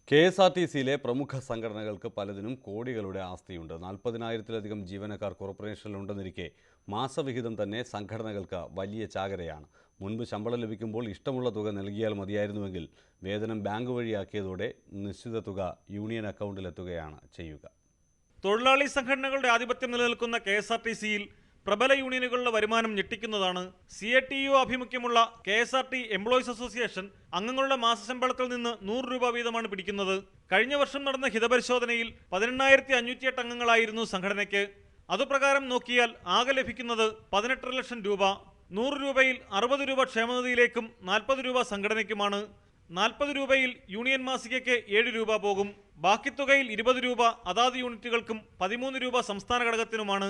കെ.എസ്.ആർ.ടി.സിയിലെ പ്രമുഖ സംഘടനകൾക്ക് പലതിനും കോടികളുടെ ആസ്തിയുണ്ട്. 40,000-ലധികം ജീവനക്കാർ കോർപ്പറേഷനിലുണ്ടെന്നിരിക്കെ മാസവിഹിതം തന്നെ സംഘടനകൾക്ക് വലിയ ചാകരയാണ്. മുൻപ് ശമ്പളം ലഭിക്കുമ്പോൾ ഇഷ്ടമുള്ള തുക നൽകിയാൽ മതിയായിരുന്നുവെങ്കിൽ വേതനം ബാങ്ക് വഴിയാക്കിയതോടെ നിശ്ചിത തുക യൂണിയൻ അക്കൗണ്ടിലെത്തുകയാണ് ചെയ്യുക. തൊഴിലാളി സംഘടനകളുടെ ആധിപത്യം നിലനിൽക്കുന്ന കെ.എസ്.ആർ.ടി.സിയിൽ പ്രബല യൂണിയനുകളുടെ വരുമാനം ഞെട്ടിക്കുന്നതാണ്. CITU ആഭിമുഖ്യമുള്ള KSRT എംപ്ലോയീസ് അസോസിയേഷൻ അംഗങ്ങളുടെ മാസശമ്പളത്തിൽ നിന്ന് 100 രൂപ വീതമാണ് പിടിക്കുന്നത്. കഴിഞ്ഞ വർഷം നടന്ന ഹിതപരിശോധനയിൽ 18,508 അംഗങ്ങളായിരുന്നു സംഘടനയ്ക്ക്. അതുപ്രകാരം നോക്കിയാൽ ആകെ ലഭിക്കുന്നത് 18 ലക്ഷം രൂപ. 100 രൂപയിൽ 60 രൂപ ക്ഷേമനിധിയിലേക്കും 40 രൂപ സംഘടനയ്ക്കുമാണ്. 40 രൂപയിൽ യൂണിയൻ മാസികയ്ക്ക് 7 രൂപ പോകും. ബാക്കി തുകയിൽ 20 രൂപ അതാത് യൂണിറ്റുകൾക്കും 13 രൂപ സംസ്ഥാന ഘടകത്തിനുമാണ്.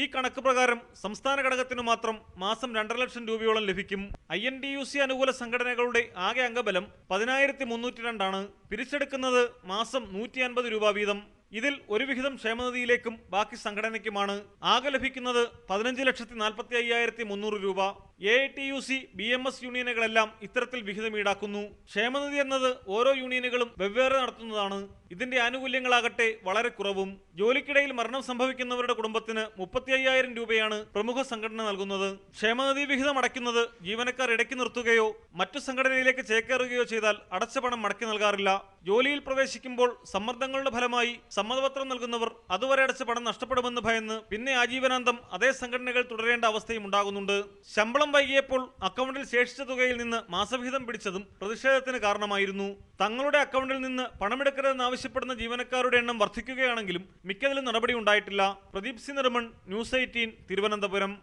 ഈ കണക്ക് പ്രകാരം സംസ്ഥാന ഘടകത്തിന് മാത്രം മാസം 2.5 ലക്ഷം രൂപയോളം ലഭിക്കും. INTUC അനുകൂല സംഘടനകളുടെ ആകെ അംഗബലം 10,302 ആണ്. പിരിച്ചെടുക്കുന്നത് മാസം 150 രൂപ വീതം. ഇതിൽ ഒരു വിഹിതം ക്ഷേമനിധിയിലേക്കും ബാക്കി സംഘടനയ്ക്കുമാണ്. ആകെ ലഭിക്കുന്നത് 15,45,300 രൂപ. AITUC BMS യൂണിയനുകളെല്ലാം ഇത്തരത്തിൽ വിഹിതം ഈടാക്കുന്നു. ക്ഷേമനിധി എന്നത് ഓരോ യൂണിയനുകളും വെവ്വേറെ നടത്തുന്നതാണ്. ഇതിന്റെ ആനുകൂല്യങ്ങളാകട്ടെ വളരെ കുറവും. ജോലിക്കിടയിൽ മരണം സംഭവിക്കുന്നവരുടെ കുടുംബത്തിന് 35,000 രൂപയാണ് പ്രമുഖ സംഘടന നൽകുന്നത്. ക്ഷേമനിധി വിഹിതം അടയ്ക്കുന്നത് ജീവനക്കാർ ഇടയ്ക്ക് നിർത്തുകയോ മറ്റു സംഘടനയിലേക്ക് ചേക്കേറുകയോ ചെയ്താൽ അടച്ച പണം മടക്കി നൽകാറില്ല. ജോലിയിൽ പ്രവേശിക്കുമ്പോൾ സമ്മർദ്ദങ്ങളുടെ ഫലമായി സമ്മതപത്രം നൽകുന്നവർ അതുവരെ അടച്ച പണം നഷ്ടപ്പെടുമെന്ന് ഭയന്ന് പിന്നെ ആജീവനാന്തം അതേ സംഘടനകൾ തുടരേണ്ട അവസ്ഥയും ഉണ്ടാകുന്നുണ്ട്. ശമ്പളം വൈകിയപ്പോൾ അക്കൗണ്ടിൽ ശേഷിച്ച തുകയിൽ നിന്ന് മാസവിഹിതം പിടിച്ചതും പ്രതിഷേധത്തിന് കാരണമായിരുന്നു. തങ്ങളുടെ അക്കൗണ്ടിൽ നിന്ന് പണമെടുക്കരുതെന്നാവശ്യപ്പെടുന്ന ജീവനക്കാരുടെ എണ്ണം വർദ്ധിക്കുകയാണെങ്കിലും മിക്കതിലും നടപടി ഉണ്ടായിട്ടില്ല. Pradeep C Nirman, News 18, Thiruvananthapuram.